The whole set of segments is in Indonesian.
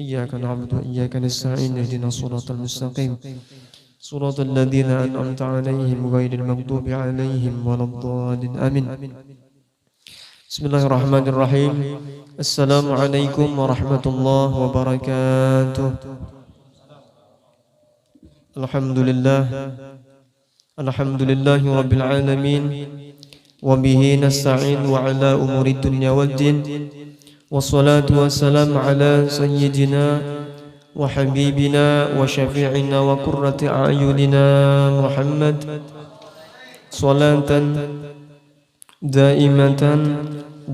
إياك نعبد وإياك نستعين اهدنا الصراط المستقيم صراط الذين أنعمت عليهم غير المغضوب عليهم ولا الضالين آمين. بسم الله الرحمن الرحيم. السلام عليكم ورحمة الله وبركاته. الحمد لله رب العالمين وبه نستعين وعلى أمور الدنيا والدين والصلاة والسلام على سيدنا وحبيبنا وشفيعنا وقرة أعيننا محمد صلاة دائمة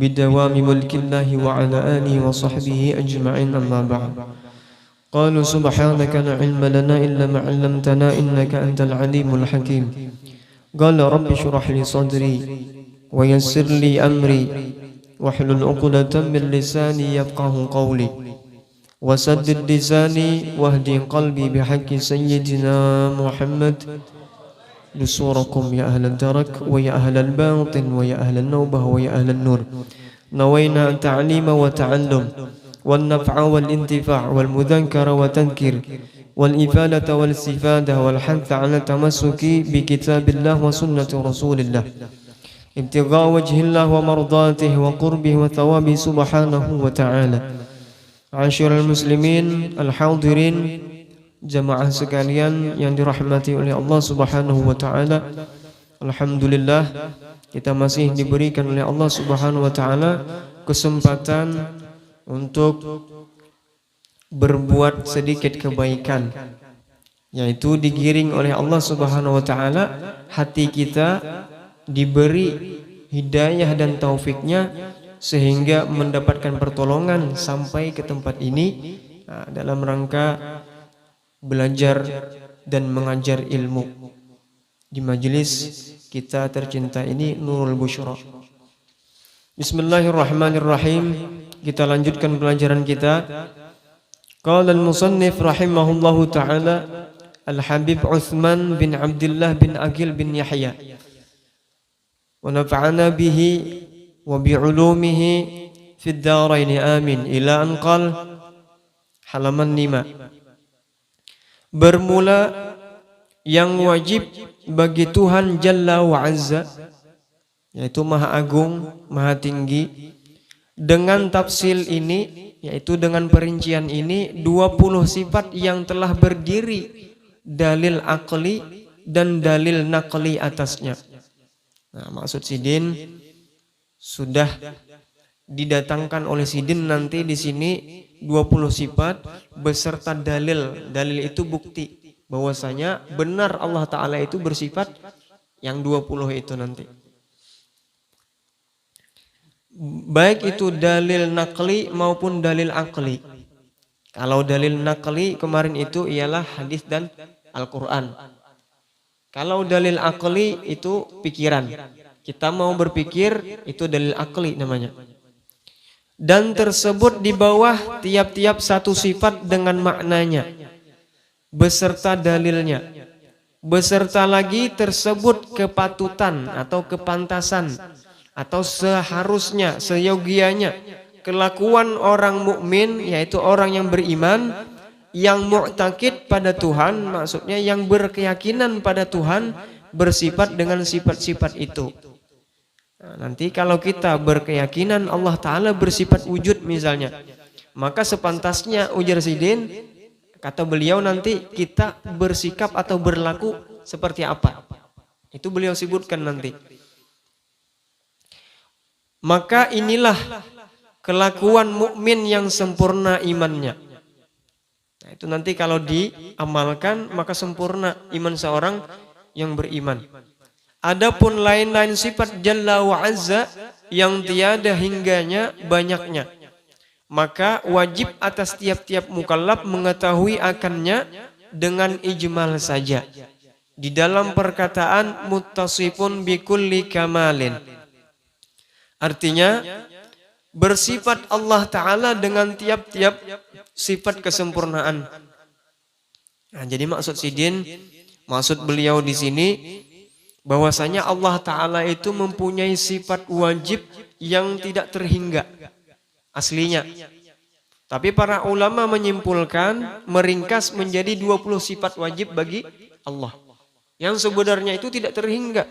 بدوام ملك الله وعلى آله وصحبه أجمعين أما بعد. قالوا سبحانك لا علم لنا إلا ما علمتنا إنك أنت العليم الحكيم. قال رب اشرح لي صدري ويسر لي أمري واحلل عقدة من لساني يفقه قولي وسدد لساني واهدي قلبي بحق سيدنا محمد. بصوركم يا أهل الدرك ويا أهل الباطن ويا أهل النوبة ويا أهل النور. نوينا التعليم والتعلم والنفع والانتفاع والمذكر والتذكير والإفادة والاستفادة والحث على التمسك بكتاب الله وسنة رسول الله ابتغاء وجه الله ومرضاته وقربه وثوابه سبحانه وتعالى. عاشر المسلمين الحاضرين jamaah sekalian yang dirahmati oleh Allah Subhanahu wa taala. Alhamdulillah kita masih diberikan oleh Allah Subhanahu wa taala kesempatan untuk berbuat sedikit kebaikan, yaitu digiring oleh Allah Subhanahu wa taala hati kita diberi hidayah dan taufiknya sehingga mendapatkan pertolongan sampai ke tempat ini dalam rangka belajar dan mengajar ilmu di majelis kita tercinta ini, Nurul Busyra. Bismillahirrahmanirrahim. Kita lanjutkan pelajaran kita. Qala al-musannif rahimahullahu ta'ala Al-Habib Uthman bin Abdullah bin Aqil bin Yahya wa nafa'ana bihi wa bi'ulumihi fid darain amin ila an qal halaman 5. Bermula yang wajib bagi Tuhan Jalla wa Azza, yaitu Maha Agung, Maha Tinggi, dengan tafsil ini, yaitu dengan perincian ini 20 sifat yang telah berdiri dalil akli dan dalil nakli atasnya. Nah, maksud Sidin sudah didatangkan oleh Sidin nanti di sini 20 sifat beserta dalil. Dalil itu bukti bahwasanya benar Allah Ta'ala itu bersifat yang 20 itu nanti. Baik itu dalil nakli maupun dalil akli. Kalau dalil nakli kemarin itu ialah hadis dan Al-Quran. Kalau dalil akli itu pikiran. Kita mau berpikir itu dalil akli namanya. Dan tersebut di bawah tiap-tiap satu sifat dengan maknanya beserta dalilnya. Beserta lagi tersebut kepatutan atau kepantasan atau seharusnya, seyogianya kelakuan orang mukmin, yaitu orang yang beriman, yang mu'taqid pada Tuhan, maksudnya yang berkeyakinan pada Tuhan, bersifat dengan sifat-sifat itu. Nah, nanti kalau kita berkeyakinan Allah Ta'ala bersifat wujud misalnya, maka sepantasnya ujar Sidin, kata beliau nanti kita bersikap atau berlaku seperti apa. Itu beliau sebutkan nanti. Maka inilah kelakuan mukmin yang sempurna imannya. Nah, itu nanti kalau diamalkan maka sempurna iman seorang yang beriman. Adapun lain-lain sifat Jalla wa Azza yang tiada hingganya banyaknya, maka wajib atas tiap-tiap mukallaf mengetahui akannya dengan ijmal saja. Di dalam perkataan muttasifun bikulli kamalin, artinya bersifat Allah Ta'ala dengan tiap-tiap sifat kesempurnaan. Nah, jadi maksud Sidin, maksud beliau di sini bahwasanya Allah Ta'ala itu mempunyai sifat wajib yang tidak terhingga aslinya. Tapi para ulama menyimpulkan, meringkas menjadi 20 sifat wajib bagi Allah. Yang sebenarnya itu tidak terhingga.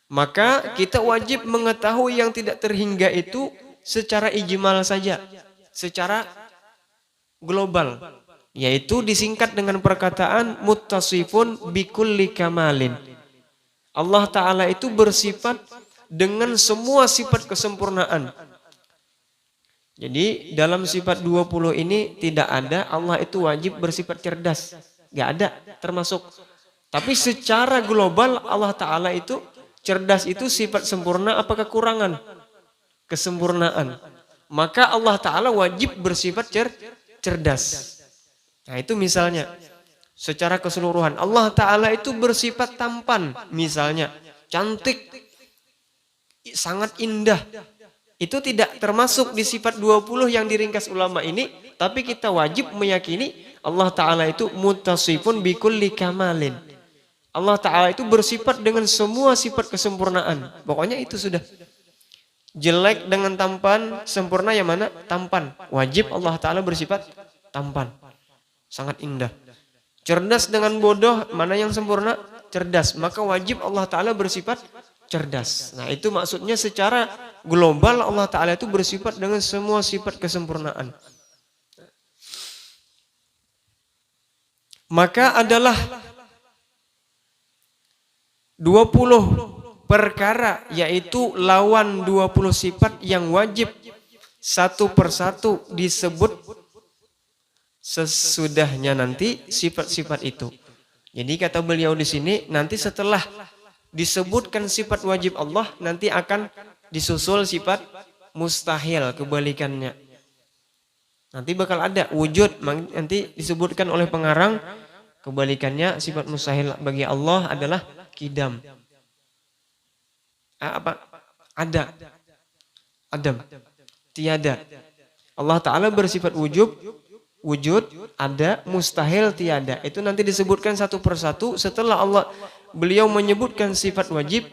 Maka kita wajib mengetahui yang tidak terhingga itu secara ijmal saja. Secara global. Yaitu disingkat dengan perkataan muttasifun bikulli kamalin. Allah Ta'ala itu bersifat dengan semua sifat kesempurnaan. Jadi dalam sifat 20 ini tidak ada Allah itu wajib bersifat cerdas. Gak ada termasuk. Tapi secara global Allah Ta'ala itu cerdas itu sifat sempurna apa kekurangan? Kesempurnaan. Maka Allah Ta'ala wajib bersifat cerdas. Nah itu misalnya. Secara keseluruhan Allah Ta'ala itu bersifat tampan. Misalnya cantik. Sangat indah. Itu tidak termasuk di sifat 20 yang diringkas ulama ini. Tapi kita wajib meyakini Allah Ta'ala itu muttasifun bikulli kamalin. Allah Ta'ala itu bersifat dengan semua sifat kesempurnaan. Pokoknya itu sudah. Jelek dengan tampan, sempurna yang mana? Tampan. Wajib Allah Ta'ala bersifat tampan. Sangat indah. Cerdas dengan bodoh, mana yang sempurna? Cerdas. Maka wajib Allah Ta'ala bersifat cerdas. Nah itu maksudnya secara global Allah Ta'ala itu bersifat dengan semua sifat kesempurnaan. Maka adalah 20 perkara yaitu lawan 20 sifat yang wajib satu persatu disebut sesudahnya nanti sifat-sifat itu. Jadi kata beliau di sini nanti setelah disebutkan sifat wajib Allah nanti akan disusul sifat mustahil kebalikannya. Nanti bakal ada wujud nanti disebutkan oleh pengarang kebalikannya sifat mustahil bagi Allah adalah kidam. Apa? Ada. Adam. Tiada. Allah Ta'ala bersifat wujud, ada, mustahil, tiada. Itu nanti disebutkan satu persatu setelah beliau menyebutkan sifat wajib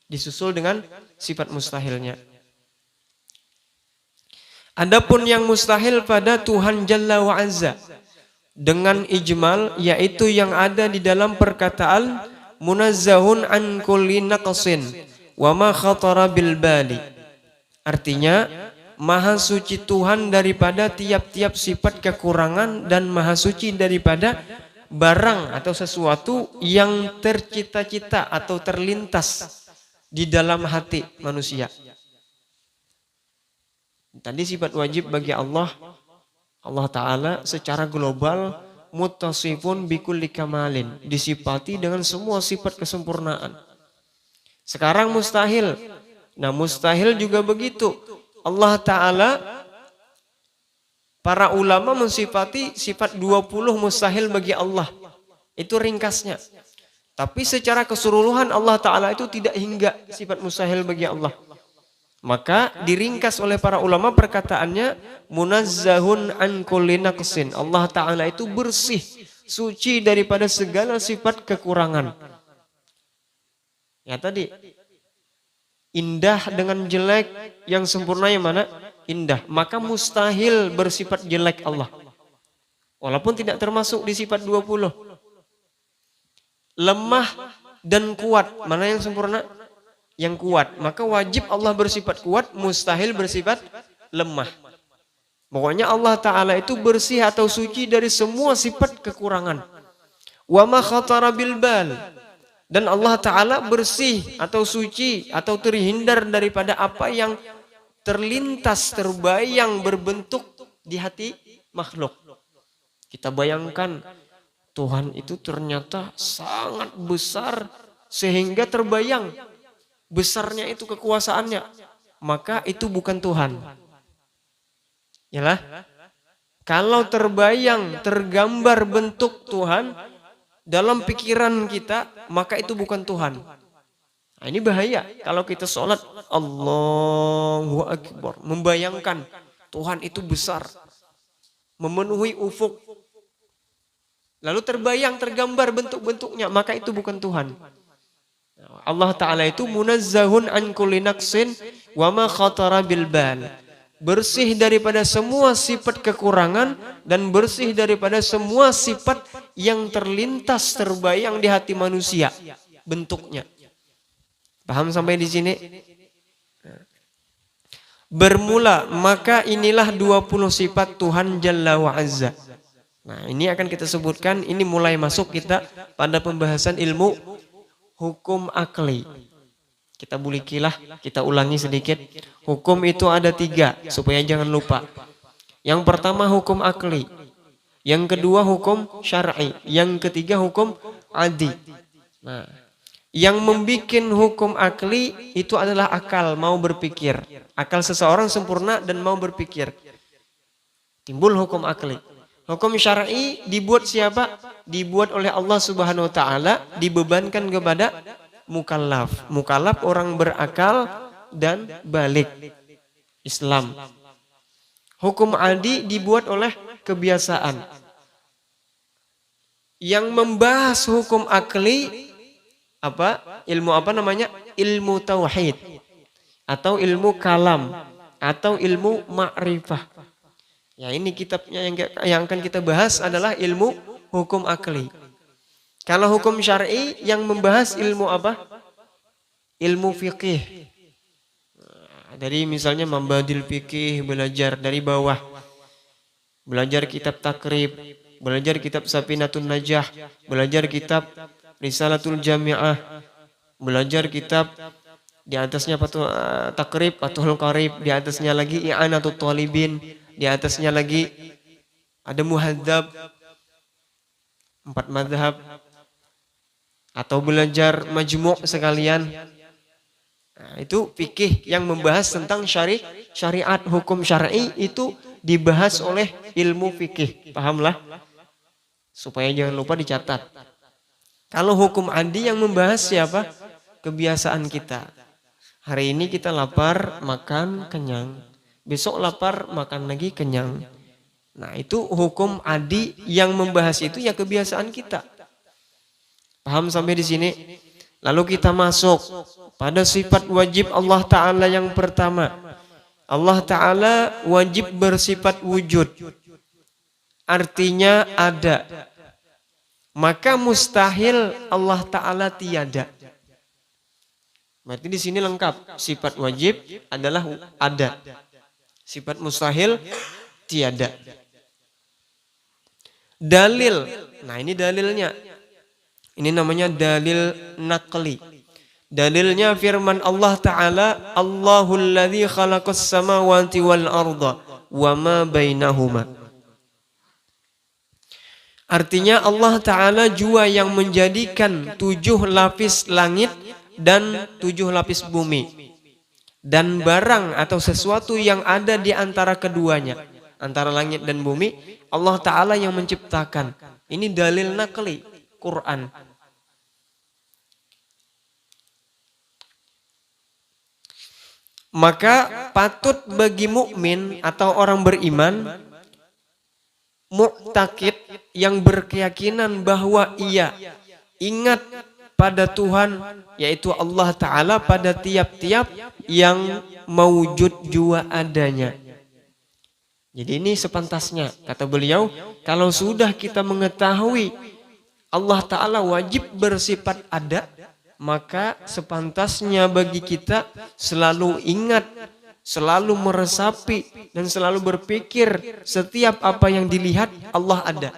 disusul dengan sifat mustahilnya. Adapun yang mustahil pada Tuhan Jalla wa Azza dengan ijmal yaitu yang ada di dalam perkataan munazzahun an kulli naqsin wa ma khatara bil bali. Artinya maha suci Tuhan daripada tiap-tiap sifat kekurangan dan maha suci daripada barang atau sesuatu yang tercita-cita atau terlintas di dalam hati manusia. Tadi sifat wajib bagi Allah Ta'ala secara global muttasifun bikulli kamalin, disifati dengan semua sifat kesempurnaan. Sekarang mustahil. Nah mustahil juga begitu. Allah Ta'ala para ulama mensifati sifat 20 mustahil bagi Allah. Itu ringkasnya. Tapi secara keseluruhan Allah Ta'ala itu tidak hingga sifat mustahil bagi Allah. Maka diringkas oleh para ulama perkataannya munazzahun an kulli naqsin. Allah Ta'ala itu bersih, suci daripada segala sifat kekurangan. Ya tadi indah dengan jelek, yang sempurna yang mana? Indah. Maka mustahil bersifat jelek Allah. Walaupun tidak termasuk di sifat 20. Lemah dan kuat. Mana yang sempurna? Yang kuat. Maka wajib Allah bersifat kuat, mustahil bersifat lemah. Pokoknya Allah Ta'ala itu bersih atau suci dari semua sifat kekurangan. Wa ma khatara bil bal. Dan Allah Ta'ala bersih atau suci atau terhindar daripada apa yang terlintas, terbayang, berbentuk di hati makhluk. Kita bayangkan Tuhan itu ternyata sangat besar sehingga terbayang besarnya itu kekuasaannya. Maka itu bukan Tuhan. Yalah. Kalau terbayang, tergambar bentuk Tuhan dalam pikiran kita, maka itu bukan Tuhan. Nah, ini bahaya kalau kita sholat Allahu Akbar, membayangkan Tuhan itu besar, memenuhi ufuk, lalu terbayang, tergambar bentuk-bentuknya, maka itu bukan Tuhan. Allah Ta'ala itu munazzahun an kulli naqsin wa ma khatara bil bal. bersih daripada semua sifat kekurangan dan bersih daripada semua sifat yang terlintas terbayang di hati manusia bentuknya. Paham sampai di sini? Bermula, maka inilah 20 sifat Tuhan Jalla wa Azza. Nah, ini akan kita sebutkan, ini mulai masuk kita pada pembahasan ilmu hukum akli. Kita bulikilah, kita ulangi sedikit. Hukum itu ada 3, supaya jangan lupa. Yang pertama hukum akli. Yang kedua hukum syar'i. Yang ketiga hukum adi. Nah, yang membuat hukum akli itu adalah akal, mau berpikir. Akal seseorang sempurna dan mau berpikir. Timbul hukum akli. Hukum syar'i dibuat siapa? Dibuat oleh Allah Subhanahu wa taala, dibebankan kepada mukallaf. Mukallaf orang berakal dan balik Islam. Hukum adi dibuat oleh kebiasaan. Yang membahas hukum akli apa? Ilmu apa namanya? Ilmu tauhid atau ilmu kalam atau ilmu ma'rifah. Ya, ini kitabnya yang akan kita bahas adalah ilmu hukum akli. Kalau hukum syar'i yang membahas ilmu apa? Ilmu fikih. Dari misalnya membadil fikih, belajar dari bawah. Belajar kitab takrib, belajar kitab Safinatun Najah, belajar kitab Risalatul Jami'ah, belajar kitab di atasnya takrib, Fathul Qarib, di atasnya lagi I'anatul Talibin, di atasnya lagi ada Muhadzab, 4 mazhab, atau belajar Majmu' sekalian. Nah, itu fikih yang membahas tentang syariat, hukum syar'i itu dibahas oleh ilmu fikih. Pahamlah? Supaya jangan lupa dicatat. Kalau hukum adi yang membahas siapa? Kebiasaan kita. Hari ini kita lapar, makan, kenyang. Besok lapar, makan lagi, kenyang. Nah, itu hukum adi yang membahas itu ya kebiasaan kita. Paham sampai di sini? Lalu kita masuk pada sifat wajib Allah Ta'ala yang pertama. Allah Ta'ala wajib bersifat wujud. Artinya ada. Maka mustahil Allah Ta'ala tiada. Berarti di sini lengkap. Sifat wajib adalah ada. Sifat mustahil tiada. Dalil. Nah, ini dalilnya. Ini namanya dalil naqli. Dalilnya firman Allah Ta'ala, Allahul ladzi khalaqas samawati wal arda wa ma bainahuma. Artinya Allah Ta'ala jua yang menjadikan 7 lapis langit dan 7 lapis bumi. Dan barang atau sesuatu yang ada di antara keduanya, antara langit dan bumi, Allah Ta'ala yang menciptakan. Ini dalil naqli, Quran. Maka patut bagi mukmin atau orang beriman, mu'taqid yang berkeyakinan bahwa ia ingat pada Tuhan, yaitu Allah Ta'ala pada tiap-tiap yang mewujud jua adanya. Jadi ini sepantasnya, kata beliau, kalau sudah kita mengetahui Allah Ta'ala wajib bersifat ada, maka sepantasnya bagi kita selalu ingat, selalu meresapi, dan selalu berpikir setiap apa yang dilihat Allah ada.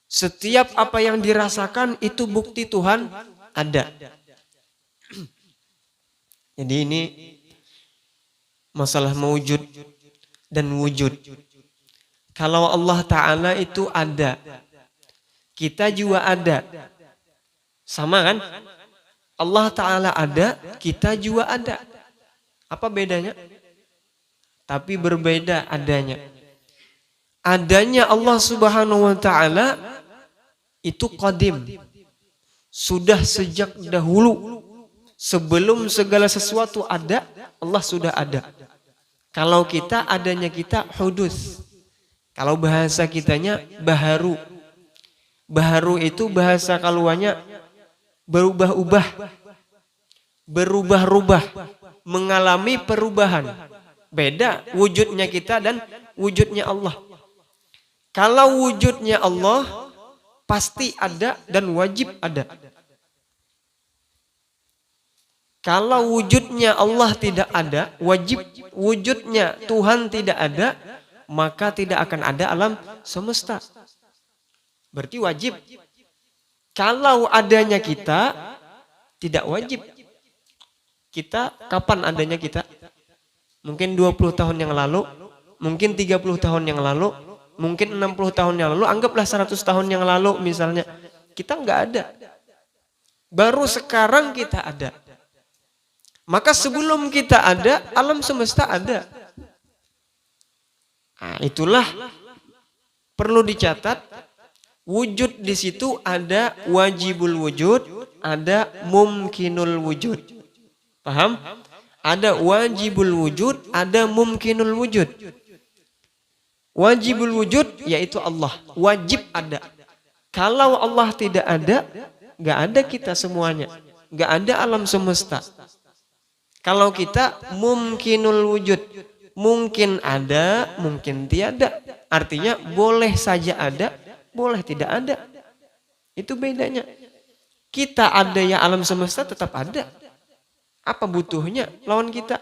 Setiap apa yang dirasakan itu bukti Tuhan ada. Jadi ini masalah mewujud dan wujud. Kalau Allah Ta'ala itu ada, kita juga ada. Sama kan? Allah Ta'ala ada, kita juga ada. Apa bedanya? Tapi berbeda adanya. Adanya Allah Subhanahu wa Ta'ala itu qadim. Sudah sejak dahulu. Sebelum segala sesuatu ada, Allah sudah ada. Kalau kita, adanya kita hudus. Kalau bahasa kitanya baharu. Baharu itu bahasa kaluannya berubah-ubah. Berubah-ubah. Mengalami perubahan. Beda wujudnya kita dan wujudnya Allah. Kalau wujudnya Allah pasti ada dan wajib ada. Kalau wujudnya Allah tidak ada, wujudnya Tuhan tidak ada, maka tidak akan ada alam semesta. Berarti wajib. Kalau adanya kita, tidak wajib. Kita kapan adanya kita? Mungkin 20 tahun yang lalu, mungkin 30 tahun yang lalu, mungkin 60 tahun yang lalu, anggaplah 100 tahun yang lalu misalnya. Kita nggak ada. Baru sekarang kita ada. Maka sebelum kita ada, alam semesta ada. Nah, itulah perlu dicatat. Wujud di situ ada wajibul wujud, ada mumkinul wujud. Paham? Ada wajibul wujud, ada mumkinul wujud. Wajibul wujud yaitu Allah, wajib ada. Kalau Allah tidak ada, nggak ada kita semuanya, nggak ada alam semesta. Kalau kita mumkinul wujud, mungkin ada, mungkin tiada. Artinya boleh saja ada, boleh tidak ada. Itu bedanya. Kita ada ya alam semesta tetap ada. Apa butuhnya lawan kita?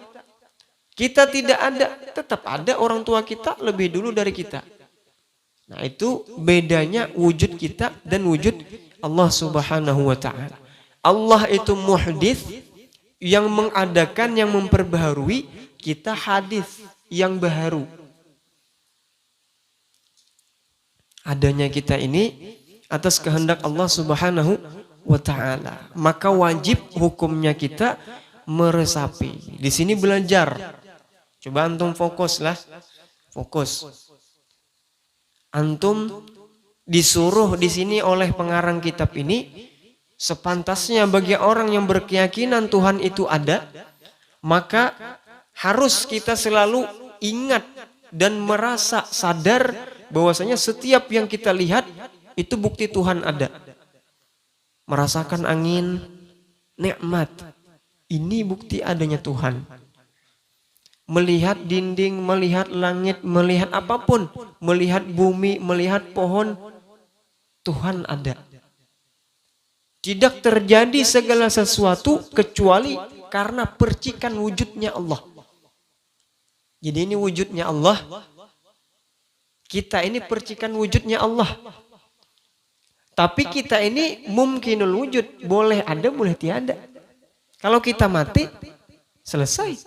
Kita tidak ada, tetap ada orang tua kita lebih dulu dari kita. Nah itu bedanya wujud kita dan wujud Allah Subhanahu wa ta'ala. Allah itu muhdits, yang mengadakan, yang memperbaharui. Kita hadis, yang baharu. Adanya kita ini atas kehendak Allah Subhanahu wa ta'ala. Maka wajib hukumnya kita meresapi. Di sini belajar. Coba antum fokus lah. Fokus. Antum disuruh di sini oleh pengarang kitab ini, sepantasnya bagi orang yang berkeyakinan Tuhan itu ada, maka harus kita selalu ingat dan merasa sadar bahwasanya setiap yang kita lihat itu bukti Tuhan ada. Merasakan angin, nikmat, ini bukti adanya Tuhan. Melihat dinding, melihat langit, melihat apapun, melihat bumi, melihat pohon, Tuhan ada. Tidak terjadi segala sesuatu kecuali karena percikan wujudnya Allah. Jadi ini wujudnya Allah. Kita ini percikan wujudnya Allah. Tapi kita ini mumkinul wujud. Boleh ada, boleh tiada. Kalau kita mati, selesai.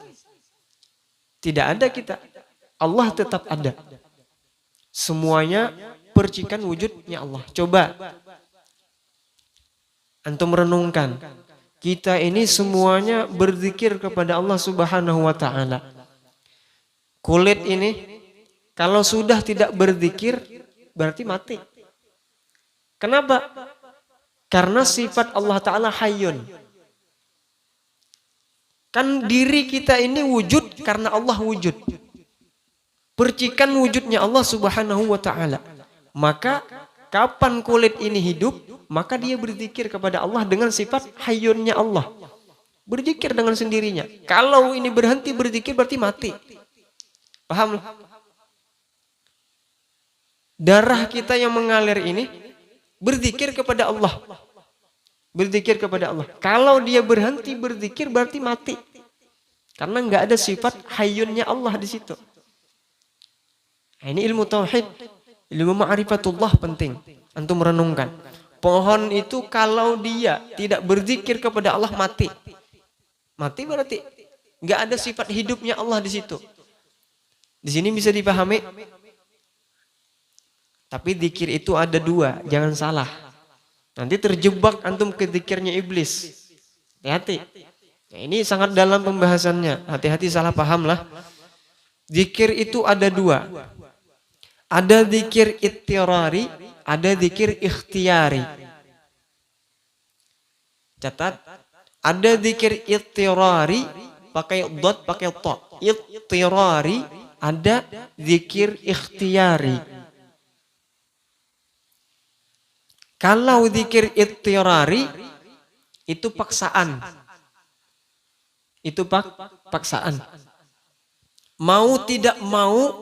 Tidak ada kita. Allah tetap ada. Semuanya percikan wujudnya Allah. Coba antum renungkan. Kita ini semuanya berzikir kepada Allah Subhanahu wa ta'ala. Kulit ini kalau sudah tidak berzikir berarti mati. Kenapa? Karena sifat Allah Ta'ala hayyun. Kan diri kita ini wujud karena Allah wujud. Percikan wujudnya Allah Subhanahu wa ta'ala. Maka kapan kulit ini hidup, maka dia berzikir kepada Allah dengan sifat hayyunnya Allah. Berzikir dengan sendirinya. Kalau ini berhenti berzikir berarti mati. Paham? Darah kita yang mengalir ini berzikir kepada Allah. Berzikir kepada Allah. Kalau dia berhenti berzikir berarti mati. Karena nggak ada sifat hayyunnya Allah di situ. Nah, ini ilmu tauhid, ilmu ma'rifatullah penting. Antum merenungkan. Pohon itu kalau dia tidak berzikir kepada Allah mati. Mati berarti nggak ada sifat hidupnya Allah di situ. Di sini bisa dipahami. Tapi zikir itu ada dua, jangan salah. Nanti terjebak antum ke zikirnya iblis. Hati-hati. Nah, ini sangat dalam pembahasannya. Hati-hati salah paham lah. Zikir itu ada dua. Ada zikir ittirari, ada zikir ikhtiyari. Catat. Ada zikir ittirari, pakai dot, pakai ta. Ittirari, ada zikir ikhtiyari. Kalau zikir ittirari itu paksaan. Itu paksaan. mau tidak mau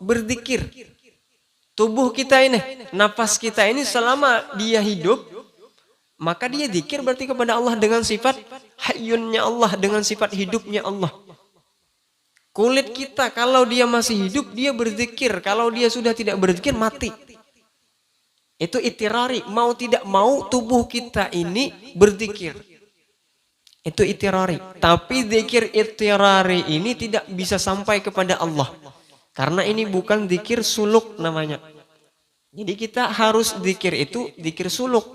berzikir. Tubuh kita ini, nafas kita ini selama dia hidup, maka dia zikir berarti kepada Allah dengan sifat hayyunnya Allah, dengan sifat hidupnya Allah. Kulit kita kalau dia masih hidup dia berzikir, kalau dia sudah tidak berzikir mati. Itu itirari, mau tidak mau tubuh kita ini berzikir. Itu itirari. Tapi zikir itirari ini tidak bisa sampai kepada Allah. Karena ini bukan zikir suluk namanya. Jadi kita harus zikir itu zikir suluk.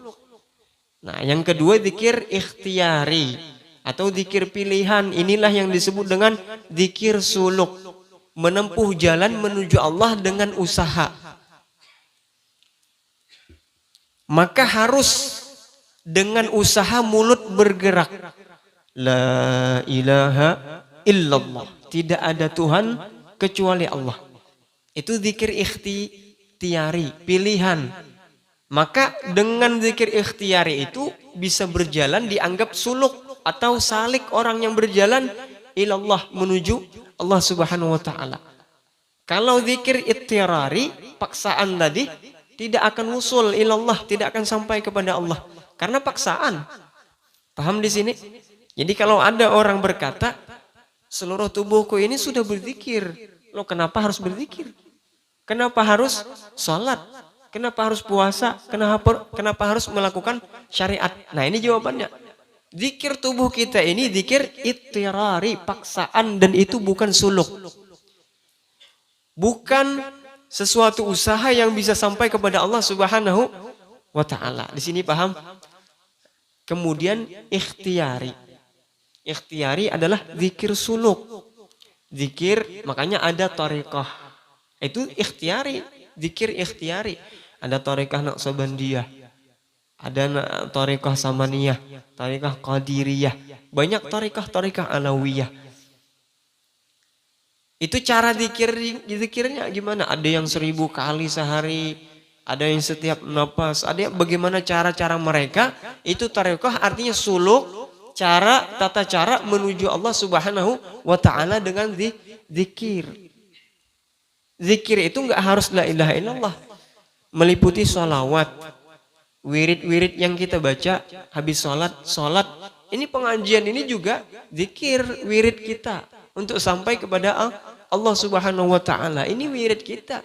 Nah, yang kedua zikir ikhtiari atau zikir pilihan. Inilah yang disebut dengan zikir suluk. Menempuh jalan menuju Allah dengan usaha. Maka harus dengan usaha mulut bergerak. La ilaha illallah. Tidak ada Tuhan kecuali Allah. Itu zikir ikhtiari, pilihan. Maka dengan zikir ikhtiari itu bisa berjalan dianggap suluk atau salik orang yang berjalan ilallah menuju Allah Subhanahu wa taala. Kalau zikir ikhtiari, paksaan tadi tidak akan usul ilallah, tidak akan sampai kepada Allah karena paksaan. Paham di sini? Jadi kalau ada orang berkata, seluruh tubuhku ini sudah berzikir. Loh, kenapa harus berzikir? Kenapa harus sholat? Kenapa harus puasa? Kenapa harus melakukan syariat? Nah, ini jawabannya. Zikir tubuh kita ini zikir ittirari, paksaan, dan itu bukan suluk. Bukan sesuatu usaha yang bisa sampai kepada Allah Subhanahu wa taala. Di sini paham? Kemudian ikhtiari. Ikhtiari adalah zikir suluk. Zikir, makanya ada thariqah. Itu ikhtiari, zikir ikhtiari. Ada thariqah Naqsabandiyah, ada thariqah Samaniyah, thariqah Qadiriyah. Banyak thariqah Alawiyah. Itu cara zikirnya gimana? Ada yang 1000 kali sehari, ada yang setiap napas, ada yang bagaimana cara-cara mereka. Itu thariqah artinya suluk. Tata cara menuju Allah Subhanahu wa taala dengan zikir. Zikir itu enggak harus la ilaha illallah. Meliputi sholawat, wirid-wirid yang kita baca habis sholat. Ini pengajian ini juga zikir wirid kita untuk sampai kepada Allah Subhanahu wa taala. Ini wirid kita,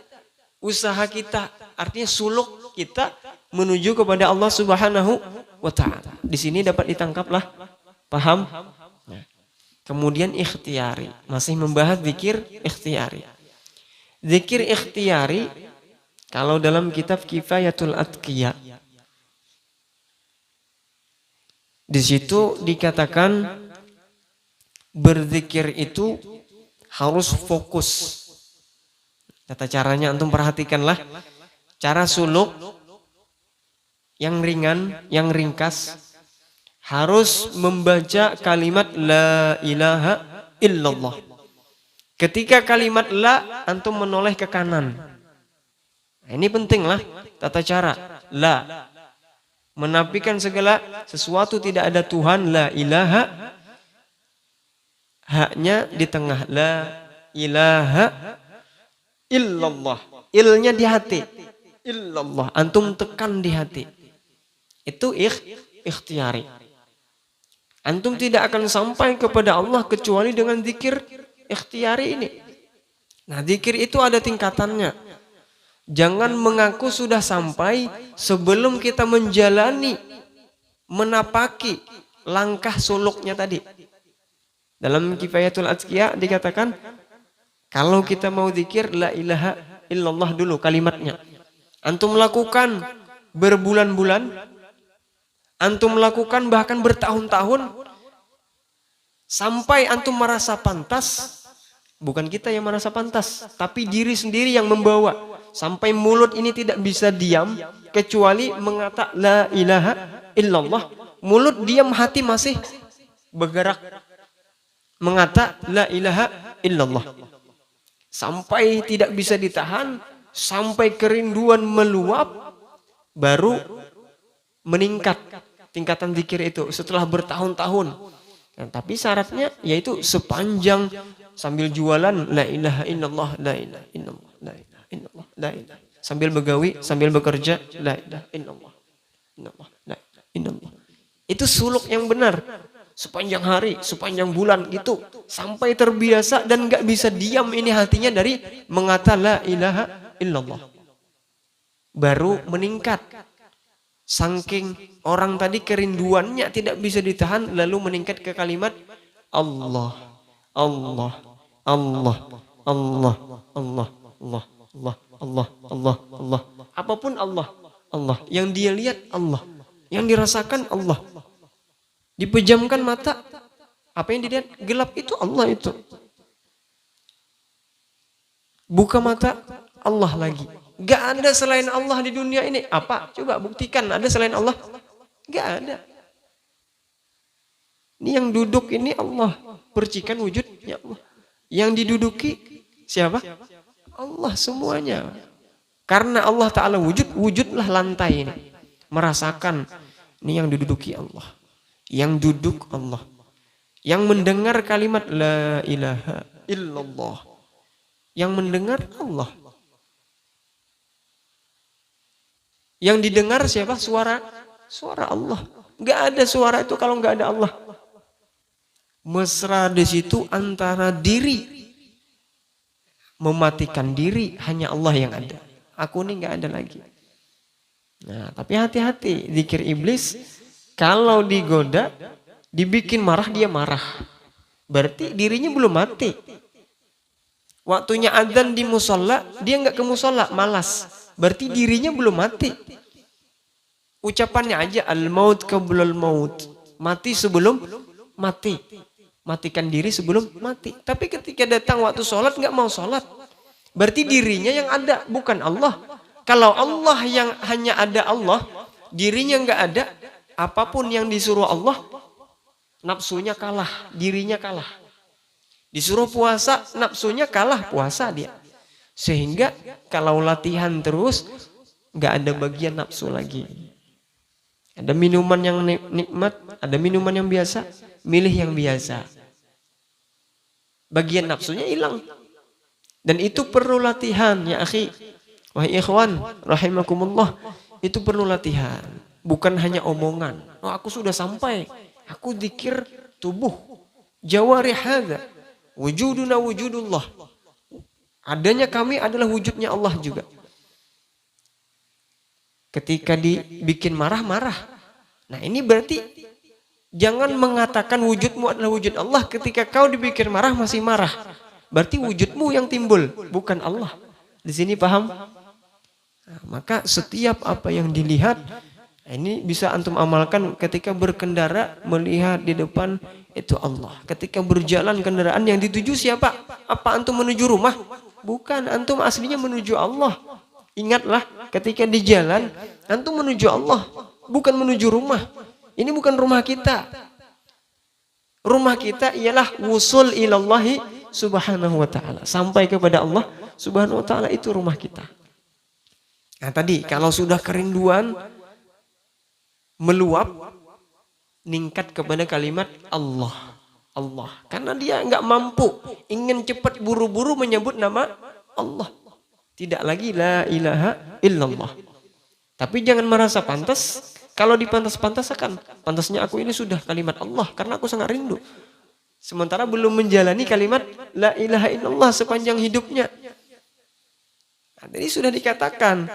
usaha kita, artinya suluk kita menuju kepada Allah Subhanahu wa taala. Di sini dapat ditangkaplah. Paham? Nah, kemudian ikhtiari, masih membahas zikir ikhtiari. Zikir ikhtiari kalau dalam kitab Kifayatul Atqiya, di situ dikatakan berzikir itu harus fokus. Tata caranya antum perhatikanlah. Cara suluk yang ringan, yang ringkas. Harus membaca kalimat la ilaha illallah. Ketika kalimat la, antum menoleh ke kanan. Nah, ini pentinglah tata cara. La. Menafikan segala sesuatu tidak ada Tuhan. La ilaha. Haknya di tengah. La ilaha illallah. Ilnya di hati. Illallah. Antum tekan di hati. Itu ikhtiari. Antum tidak akan sampai kepada Allah kecuali dengan zikir ikhtiari ini. Nah, zikir itu ada tingkatannya. Jangan mengaku sudah sampai sebelum kita menjalani, menapaki langkah suluknya tadi. Dalam Kifayatul Atqiya dikatakan, kalau kita mau zikir la ilaha illallah dulu kalimatnya. Antum lakukan berbulan-bulan. Antum melakukan bahkan bertahun-tahun sampai antum merasa pantas. Bukan kita yang merasa pantas, tapi diri sendiri yang membawa. Sampai mulut ini tidak bisa diam kecuali mengata la ilaha illallah. Mulut diam, hati masih bergerak mengata la ilaha illallah. Sampai tidak bisa ditahan, sampai kerinduan meluap, baru meningkat tingkatan zikir itu setelah bertahun-tahun. Nah, tapi syaratnya yaitu sepanjang sambil jualan la ilaha illallah, la ilaha illallah, la ilaha illallah, la ilaha. Sambil begawi, sambil bekerja la ilaha illallah, illallah, la ilaha illallah. Itu suluk yang benar. Sepanjang hari, sepanjang bulan gitu, sampai terbiasa dan nggak bisa diam ini hatinya dari mengata la ilaha illallah. Baru meningkat. Saking orang tadi kerinduannya tidak bisa ditahan, lalu meningkat ke kalimat Allah, Allah, Allah, Allah, Allah, Allah, Allah, Allah, Allah, Allah. Apapun Allah, Allah. Yang dia lihat Allah, yang dirasakan Allah. Dipejamkan mata, apa yang dilihat gelap itu Allah itu. Buka mata, Allah lagi. Gak ada selain Allah di dunia ini. Apa? Coba buktikan ada selain Allah. Gak ada. Ini yang duduk ini Allah. Percikan wujudnya Allah. Yang diduduki siapa? Allah semuanya. Karena Allah Ta'ala wujud, wujudlah lantai ini. Merasakan ini yang diduduki Allah. Yang duduk Allah. Yang mendengar kalimat la ilaha illallah. Yang mendengar Allah. Yang didengar siapa? Suara Allah. Gak ada suara itu kalau gak ada Allah. Mesra di situ antara diri. Mematikan diri hanya Allah yang ada. Aku ini gak ada lagi. Nah, tapi hati-hati. Zikir iblis kalau digoda, dibikin marah, dia marah. Berarti dirinya belum mati. Waktunya adzan di musola, dia nggak ke musola, malas. Berarti dirinya belum mati. Ucapannya aja al-maut qablal maut. Mati sebelum mati. Matikan diri sebelum mati. Tapi ketika datang waktu sholat nggak mau sholat. Berarti dirinya yang ada, bukan Allah. Kalau Allah yang hanya ada Allah, dirinya nggak ada, apapun yang disuruh Allah, nafsunya kalah, dirinya kalah. Disuruh puasa, nafsunya kalah, puasa dia. Sehingga kalau latihan terus, nggak ada bagian nafsu lagi. Ada minuman yang nikmat, ada minuman yang biasa, milih yang biasa. Bagian nafsunya hilang. Dan itu perlu latihan, ya akhi. Wahai ikhwan, rahimakumullah, itu perlu latihan. Bukan hanya omongan. Oh, aku sudah sampai. Aku zikir tubuh. Jawari hadza. Wujuduna wujudullah. Adanya kami adalah wujudnya Allah juga. Ketika dibikin marah-marah. Nah, ini berarti jangan mengatakan wujudmu adalah wujud Allah ketika kau dibikin marah masih marah. Berarti wujudmu yang timbul, bukan Allah. Di sini paham? Nah, maka setiap apa yang dilihat, ini bisa antum amalkan ketika berkendara, melihat di depan itu Allah. Ketika berjalan kendaraan yang dituju siapa? Apa antum menuju rumah? Bukan, antum aslinya menuju Allah. Ingatlah ketika di jalan, antum menuju Allah, bukan menuju rumah. Ini bukan rumah kita. Rumah kita ialah wusul ilallahi subhanahu wa ta'ala. Sampai kepada Allah subhanahu wa ta'ala, itu rumah kita. Nah tadi, kalau sudah kerinduan meluap, ningkat kepada kalimat Allah. Allah. Karena dia nggak mampu, ingin cepat buru-buru menyebut nama Allah. Tidak lagi la ilaha illallah. Tapi jangan merasa pantas. Kalau dipantas-pantasakan, pantasnya aku ini sudah kalimat Allah karena aku sangat rindu. Sementara belum menjalani kalimat la ilaha illallah sepanjang hidupnya. Nah, jadi sudah dikatakan,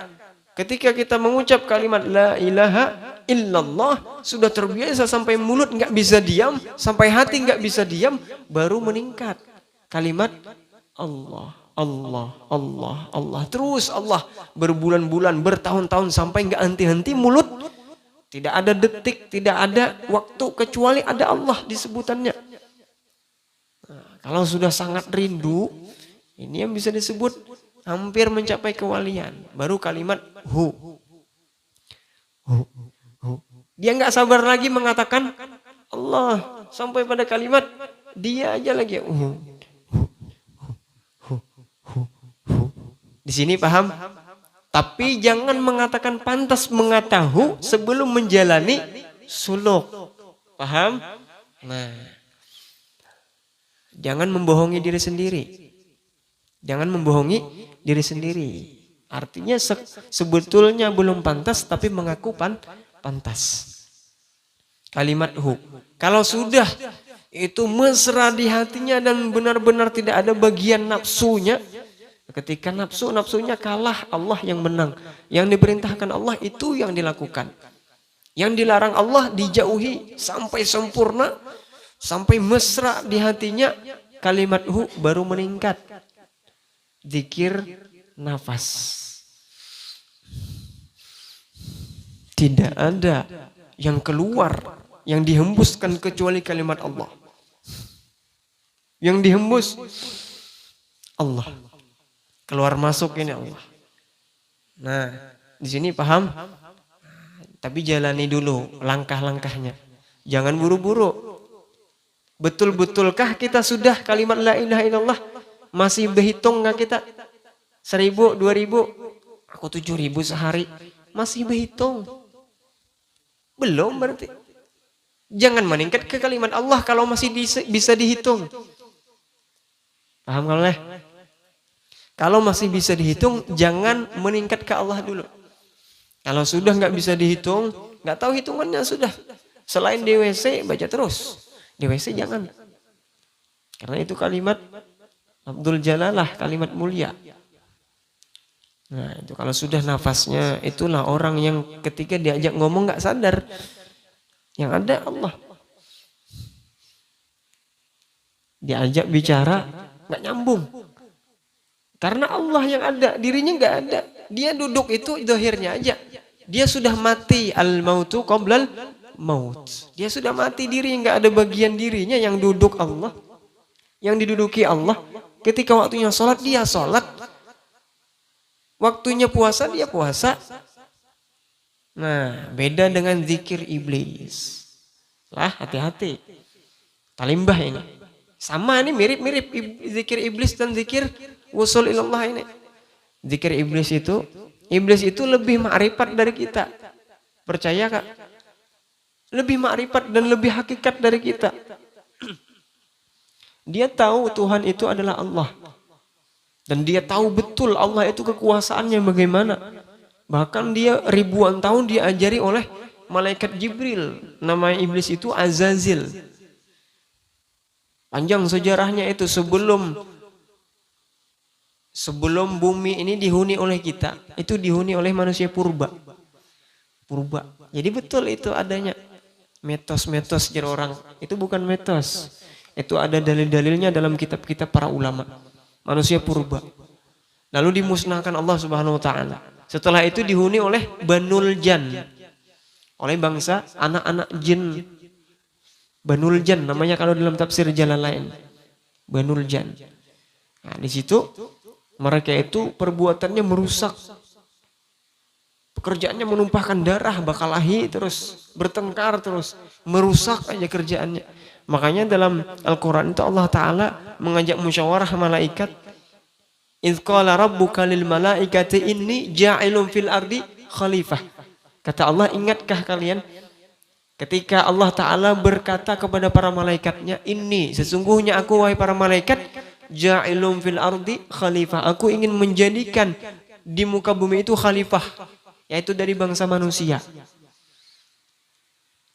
ketika kita mengucap kalimat la ilaha illallah, sudah terbiasa sampai mulut nggak bisa diam, sampai hati nggak bisa diam, baru meningkat kalimat Allah, Allah, Allah, Allah. Terus Allah berbulan-bulan, bertahun-tahun sampai nggak henti-henti mulut. Tidak ada detik, tidak ada waktu kecuali ada Allah disebutannya. Nah, kalau sudah sangat rindu, ini yang bisa disebut hampir mencapai kewalian. Baru kalimat hu. Dia nggak sabar lagi mengatakan Allah sampai pada kalimat dia aja lagi. Di sini paham? Tapi jangan mengatakan pantas mengatahu sebelum menjalani suluk. Paham? Nah, Jangan membohongi diri sendiri. Jangan membohongi diri sendiri. Artinya sebetulnya belum pantas tapi mengaku pantas. Kalimat hu. Kalau sudah itu mesra di hatinya dan benar-benar tidak ada bagian nafsunya. Ketika nafsunya kalah, Allah yang menang. Yang diperintahkan Allah itu yang dilakukan. Yang dilarang Allah dijauhi sampai sempurna, sampai mesra di hatinya. Kalimat hu baru meningkat. Zikir nafas. Tidak ada yang keluar, yang dihembuskan kecuali kalimat Allah. Yang dihembus Allah. Keluar masuk ini Allah. Nah, di sini paham? Tapi jalani dulu langkah-langkahnya. Jangan buru-buru. Betul-betulkah kita sudah kalimat la ilaha illallah? Masih berhitung nggak kita? 1.000, 2.000? Aku 7.000 sehari. Masih berhitung? Belum berarti. Jangan meningkat ke kalimat Allah kalau masih bisa dihitung. Paham kalau ya? Kalau masih bisa dihitung, jangan meningkat ke Allah dulu. Kalau sudah nggak bisa dihitung, nggak tahu hitungannya sudah. Selain di WC, baca terus. Di WC jangan. Karena itu kalimat Abdul Jalalah, kalimat mulia. Nah itu kalau sudah nafasnya, itulah orang yang ketika diajak ngomong nggak sadar. Yang ada Allah. Diajak bicara, nggak nyambung. Karena Allah yang ada, dirinya nggak ada. Dia duduk itu zahirnya aja. Dia sudah mati, al-mautu qoblal maut. Dia sudah mati diri, nggak ada bagian dirinya yang duduk Allah, yang diduduki Allah. Ketika waktunya sholat, dia sholat. Waktunya puasa, dia puasa. Nah, beda dengan zikir iblis. Lah, hati-hati. Talimbah ini. Sama ini mirip-mirip zikir iblis dan zikir wusul ilallah ini. Zikir iblis itu lebih ma'rifat dari kita. Percaya Kak? Lebih ma'rifat dan lebih hakikat dari kita. Dia tahu Tuhan itu adalah Allah. Dan dia tahu betul Allah itu kekuasaannya bagaimana. Bahkan dia ribuan tahun diajari oleh malaikat Jibril. Nama iblis itu Azazil. Panjang sejarahnya itu sebelum bumi ini dihuni oleh kita, itu dihuni oleh manusia purba. Jadi betul itu adanya mitos-mitos jadi orang. Itu bukan mitos. Itu ada dalil-dalilnya dalam kitab-kitab para ulama. Manusia purba. Lalu dimusnahkan Allah Subhanahu wa taala. Setelah itu dihuni oleh Banul Jan. Oleh bangsa anak-anak jin. Banul Jan namanya kalau dalam tafsir Jalalain. Banul Jan. Nah, di situ mereka itu perbuatannya merusak. Pekerjaannya menumpahkan darah, bakalahi terus, bertengkar terus, merusak aja kerjaannya. Makanya dalam Al-Quran itu Allah Ta'ala mengajak musyawarah malaikat. Idz qala rabbuka lil malaikati inni ja'ilun fil ardi khalifah. Kata Allah, ingatkah kalian ketika Allah Ta'ala berkata kepada para malaikatnya, ini sesungguhnya aku wahai para malaikat ja'ilun fil ardi khalifah. Aku ingin menjadikan di muka bumi itu khalifah, yaitu dari bangsa manusia.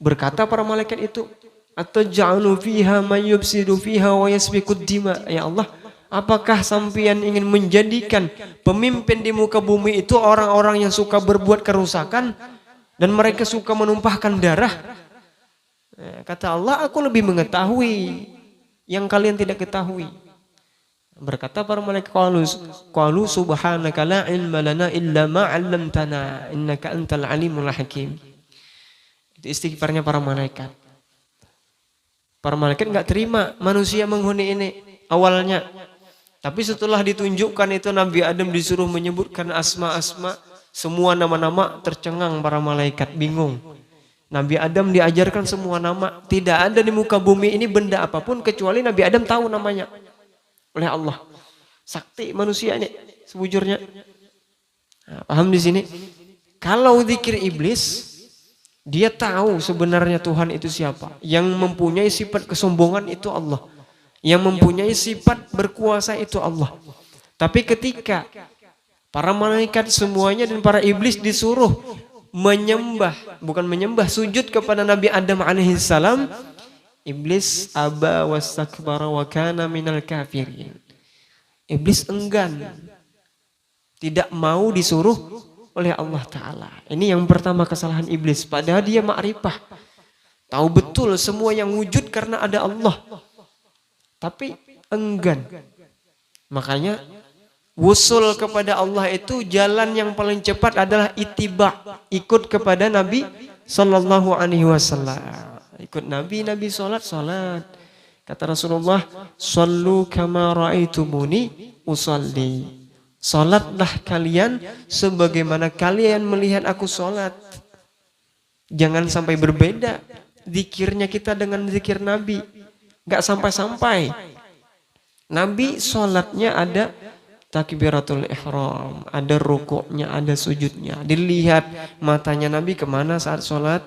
Berkata para malaikat itu, ataj'alu fiha may yufsidu fiha wa yasfikud dima. Ya Allah, apakah sampean ingin menjadikan pemimpin di muka bumi itu orang-orang yang suka berbuat kerusakan dan mereka suka menumpahkan darah? Kata Allah, aku lebih mengetahui yang kalian tidak ketahui. Berkata para malaikat, qalu subhanaka la ilma lana illa ma 'allamtana innaka antal alimul hakim. Itu istighfarnya para malaikat. Para malaikat enggak terima manusia menghuni ini awalnya. Tapi setelah ditunjukkan itu Nabi Adam disuruh menyebutkan asma-asma, semua nama-nama, tercengang para malaikat, bingung. Nabi Adam diajarkan semua nama. Tidak ada di muka bumi ini benda apapun kecuali Nabi Adam tahu namanya oleh Allah. Sakti manusia ini sebujurnya. Nah, paham di sini? Kalau zikir iblis, dia tahu sebenarnya Tuhan itu siapa. Yang mempunyai sifat kesombongan itu Allah. Yang mempunyai sifat berkuasa itu Allah. Tapi ketika para malaikat semuanya dan para iblis disuruh menyembah, bukan menyembah, sujud kepada Nabi Adam alaihissalam, iblis aba wastakbara wa kana minal kafirin. Iblis enggan, tidak mau disuruh oleh Allah Ta'ala. Ini yang pertama kesalahan iblis. Padahal dia ma'rifah, tahu betul semua yang wujud karena ada Allah, tapi enggan. Makanya wusul kepada Allah itu jalan yang paling cepat adalah ittiba, ikut kepada Nabi sallallahu alaihi wasallam. Ikut Nabi salat. Kata Rasulullah, "Shallu kama raaitumuni usalli." Salatlah kalian sebagaimana kalian melihat aku salat. Jangan sampai berbeda zikirnya kita dengan zikir Nabi. Enggak sampai-sampai. Nabi salatnya ada takbiratul ihram, ada rukuknya, ada sujudnya. Dilihat matanya Nabi kemana saat sholat,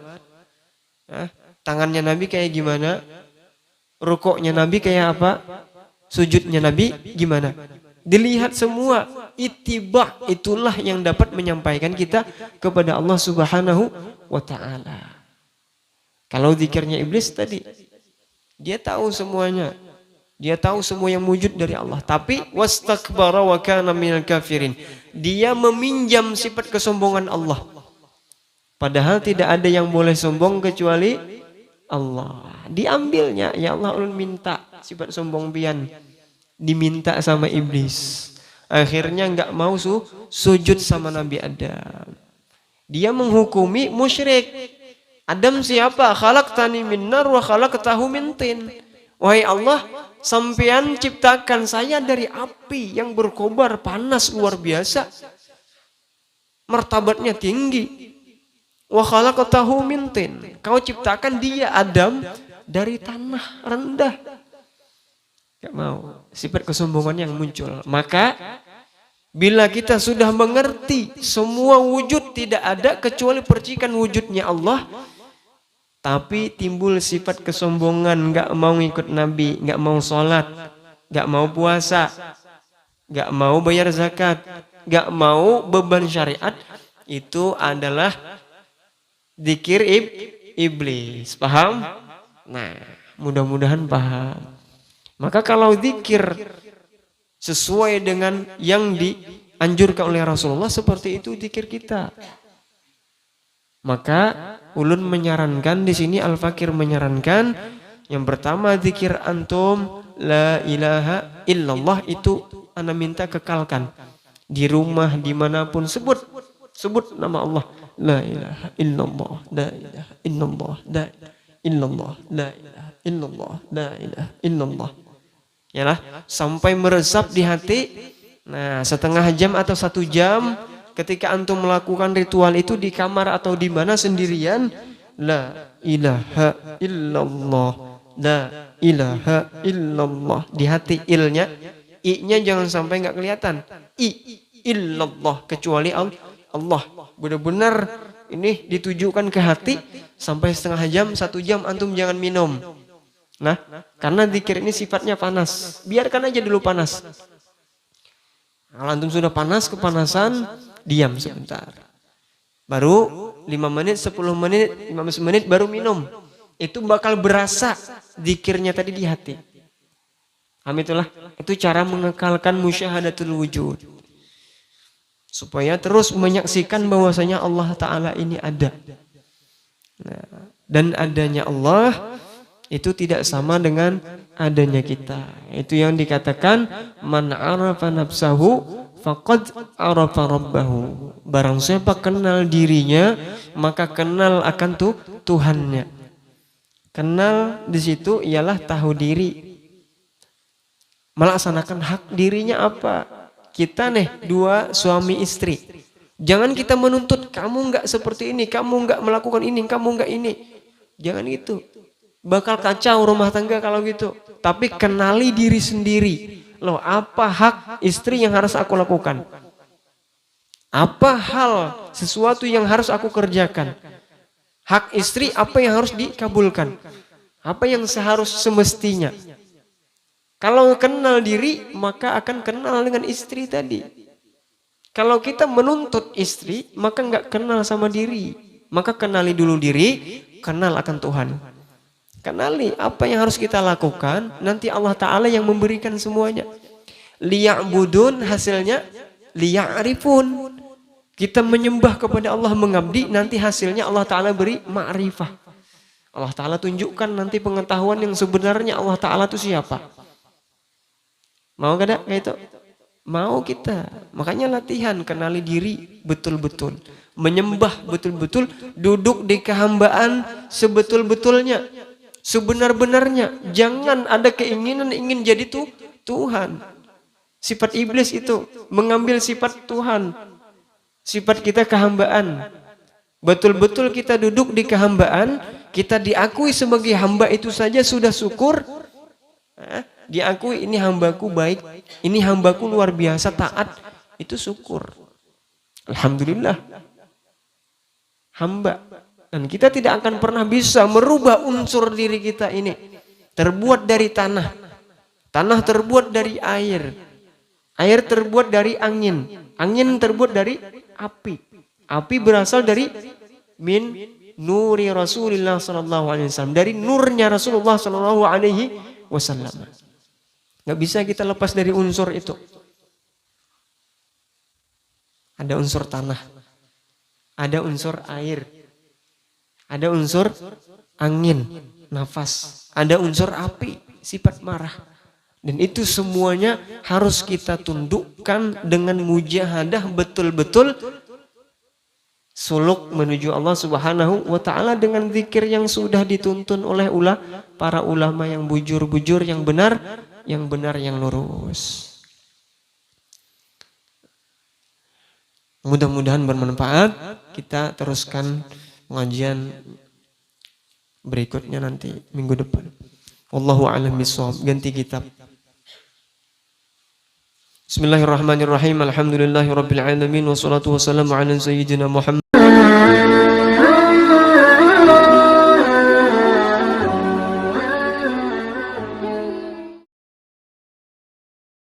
tangannya Nabi kayak gimana, rukuknya Nabi kayak apa, sujudnya Nabi gimana. Dilihat semua. Ittiba itulah yang dapat menyampaikan kita kepada Allah Subhanahu wa Ta'ala. Kalau zikirnya iblis tadi, dia tahu semuanya. Dia tahu semua yang wujud dari Allah. Tapi wastakbara wa kana minal kafirin. Dia meminjam sifat kesombongan Allah. Padahal tidak ada yang boleh sombong kecuali Allah. Diambilnya, ya Allah ulun minta sifat sombong pian. Diminta sama iblis. Akhirnya enggak mau sujud sama Nabi Adam. Dia menghukumi musyrik. Adam siapa? Khalaqtani min nar wa khalaqtahu min tin. Wahai Allah, sampean ciptakan saya dari api yang berkobar panas luar biasa. Martabatnya tinggi. Wa khalaqtahu min tin. Kau ciptakan dia Adam dari tanah rendah. Gak mau. Sifat kesombongan yang muncul. Maka bila kita sudah mengerti semua wujud tidak ada kecuali percikan wujudnya Allah, tapi timbul sifat kesombongan, gak mau ikut Nabi, gak mau sholat, gak mau puasa, gak mau bayar zakat, gak mau beban syariat, itu adalah zikir iblis. Paham? Nah, mudah-mudahan paham. Maka kalau zikir sesuai dengan yang dianjurkan oleh Rasulullah, seperti itu zikir kita. Maka ulun menyarankan di sini, Al-Fakir menyarankan yang pertama zikir antum la ilaha illallah itu ana minta kekalkan di rumah dimanapun, sebut nama Allah, la ilaha illallah, la ilaha illallah, la ilaha illallah, la ilaha illallah, la ilaha illallah. Yalah, sampai meresap di hati. Nah, setengah jam atau 1 jam ketika antum melakukan ritual itu di kamar atau di mana sendirian, la ilaha illallah, la ilaha illallah. Di hati ilnya, i-nya jangan sampai nggak kelihatan. Illallah, kecuali Allah. Benar-benar ini ditujukan ke hati. Sampai setengah jam, 1 jam antum jangan minum. Nah, karena zikir ini sifatnya panas. Biarkan aja dulu panas. Kalau antum sudah panas, kepanasan, diam sebentar. Baru 5 menit, 10 menit, 15 menit baru minum. Itu bakal berasa zikirnya tadi di hati. Itulah, itu cara mengekalkan musyahadatul wujud. Supaya terus menyaksikan bahwasanya Allah Ta'ala ini ada. Nah, dan adanya Allah itu tidak sama dengan adanya kita. Itu yang dikatakan man arafa nafsahu faqad arafa rabbahu. Barang siapa kenal dirinya, maka kenal akan Tuhannya. Kenal di situ ialah tahu diri. Melaksanakan hak dirinya apa? Kita nih 2 suami istri. Jangan kita menuntut kamu enggak seperti ini, kamu enggak melakukan ini, kamu enggak ini. Jangan gitu. Bakal kacau rumah tangga kalau gitu. Tapi kenali diri sendiri. Loh, apa hak istri yang harus aku lakukan? Apa hal sesuatu yang harus aku kerjakan? Hak istri apa yang harus dikabulkan? Apa yang seharus semestinya? Kalau kenal diri, maka akan kenal dengan istri tadi. Kalau kita menuntut istri, maka nggak kenal sama diri. Maka kenali dulu diri, kenal akan Tuhan. Kenali apa yang harus kita lakukan, nanti Allah Ta'ala yang memberikan semuanya. Liya'budun, hasilnya liya'rifun. Kita menyembah kepada Allah, mengabdi, nanti hasilnya Allah Ta'ala beri ma'rifah. Allah Ta'ala tunjukkan nanti pengetahuan yang sebenarnya Allah Ta'ala itu siapa. Mau gak kayak itu? Mau kita. Makanya latihan, kenali diri betul-betul. Menyembah betul-betul, duduk di kehambaan sebetul-betulnya. Sebenar-benarnya. Jangan ada keinginan ingin jadi Tuhan. Sifat iblis itu, mengambil sifat Tuhan. Sifat kita kehambaan. Betul-betul kita duduk di kehambaan, kita diakui sebagai hamba itu saja sudah syukur. Diakui ini hambaku baik, ini hambaku luar biasa taat, itu syukur. Alhamdulillah. Hamba. Dan kita tidak akan pernah bisa merubah unsur diri kita ini. Terbuat dari tanah. Tanah terbuat dari air. Air terbuat dari angin. Angin terbuat dari api. Api berasal dari min nuri Rasulullah sallallahu alaihi wasallam, dari nurnya Rasulullah sallallahu alaihi wasallam. Nggak bisa kita lepas dari unsur itu. Ada unsur tanah, ada unsur air, ada unsur angin, nafas, ada unsur api, sifat marah. Dan itu semuanya harus kita tundukkan dengan mujahadah betul-betul suluk menuju Allah Subhanahu wa Ta'ala dengan zikir yang sudah dituntun oleh para ulama yang bujur-bujur, yang benar, yang lurus. Mudah-mudahan bermanfaat. Kita teruskan pengajian berikutnya nanti minggu depan. Wallahu a'lam bishawab. Ganti kitab. Bismillahirrahmanirrahim. Alhamdulillahirabbil alamin wassalatu wassalamu ala sayyidina Muhammad.